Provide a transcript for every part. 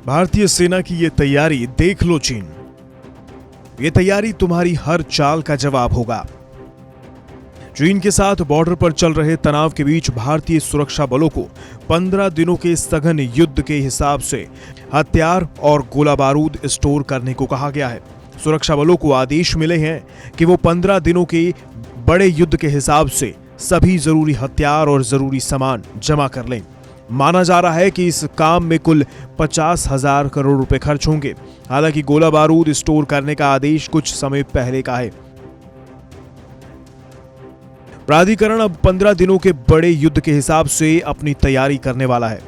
भारतीय सेना की ये तैयारी देख लो चीन। ये तैयारी तुम्हारी हर चाल का जवाब होगा। चीन के साथ बॉर्डर पर चल रहे तनाव के बीच भारतीय सुरक्षा बलों को 15 दिनों के सघन युद्ध के हिसाब से हथियार और गोला बारूद स्टोर करने को कहा गया है। सुरक्षा बलों को आदेश मिले हैं कि वो 15 दिनों के बड़े युद्ध के हिसाब से सभी जरूरी हथियार और जरूरी सामान जमा कर लें। माना जा रहा है कि इस काम में कुल 50,000 करोड़ रुपए खर्च होंगे। हालांकि गोला बारूद स्टोर करने का आदेश कुछ समय पहले का है। प्राधिकरण अब 15 दिनों के बड़े युद्ध के हिसाब से अपनी तैयारी करने वाला है,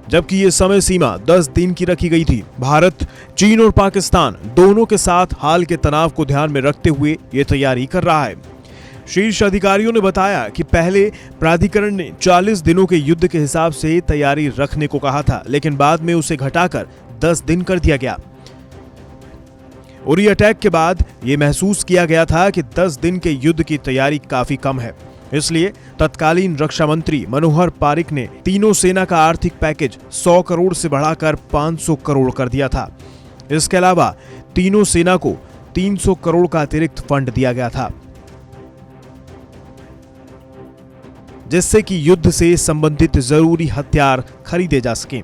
जबकि यह समय सीमा 10 दिन की रखी गई थी। भारत, चीन और पाकिस्तान दोनों के साथ हाल के तनाव को ध्यान में रखते हुए यह तैयारी कर रहा है। शीर्ष अधिकारियों ने बताया कि पहले प्राधिकरण ने 40 दिनों के युद्ध के हिसाब से तैयारी रखने को कहा था, लेकिन बाद में उसे घटाकर 10 दिन कर दिया गया। उरी अटैक के बाद यह महसूस किया गया था कि 10 दिन के युद्ध की तैयारी काफी कम है। इसलिए तत्कालीन रक्षा मंत्री मनोहर पारिक ने तीनों सेना का आर्थिक पैकेज 100 करोड़ से बढ़ाकर 500 करोड़ कर दिया था। इसके अलावा तीनों सेना को 300 करोड़ का अतिरिक्त फंड दिया गया था, जिससे कि युद्ध से संबंधित जरूरी हथियार खरीदे जा सकें।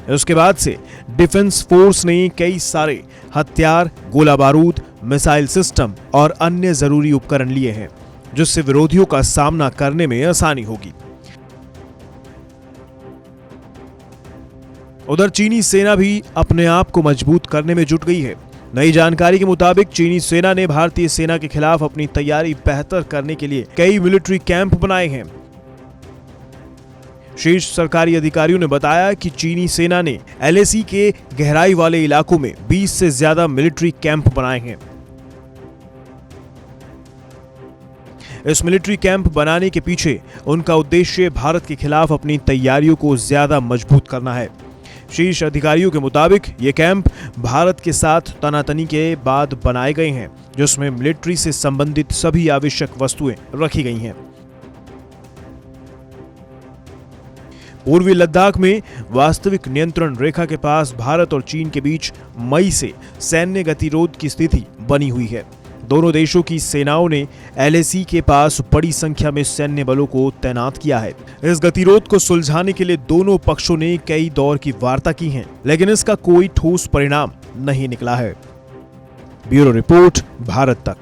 उसके बाद से डिफेंस फोर्स ने कई सारे हथियार, गोला बारूद, मिसाइल सिस्टम और अन्य जरूरी उपकरण लिए हैं, जिससे विरोधियों का सामना करने में आसानी होगी। उधर चीनी सेना भी अपने आप को मजबूत करने में जुट गई है। नई जानकारी के मुताबिक चीनी सेना ने भारतीय सेना के खिलाफ अपनी तैयारी बेहतर करने के लिए कई मिलिट्री कैंप बनाए हैं। शीर्ष सरकारी अधिकारियों ने बताया कि चीनी सेना ने LAC के गहराई वाले इलाकों में 20 से ज्यादा मिलिट्री कैंप बनाए हैं। इस मिलिट्री कैंप बनाने के पीछे उनका उद्देश्य भारत के खिलाफ अपनी तैयारियों को ज्यादा मजबूत करना है। शीर्ष अधिकारियों के मुताबिक ये कैंप भारत के साथ तनातनी के बाद बनाए गए हैं, जिसमें मिलिट्री से संबंधित सभी आवश्यक वस्तुएं रखी गई हैं। पूर्वी लद्दाख में वास्तविक नियंत्रण रेखा के पास भारत और चीन के बीच मई से सैन्य गतिरोध की स्थिति बनी हुई है। दोनों देशों की सेनाओं ने LAC के पास बड़ी संख्या में सैन्य बलों को तैनात किया है। इस गतिरोध को सुलझाने के लिए दोनों पक्षों ने कई दौर की वार्ता की है, लेकिन इसका कोई ठोस परिणाम नहीं निकला है। ब्यूरो रिपोर्ट, भारत तक।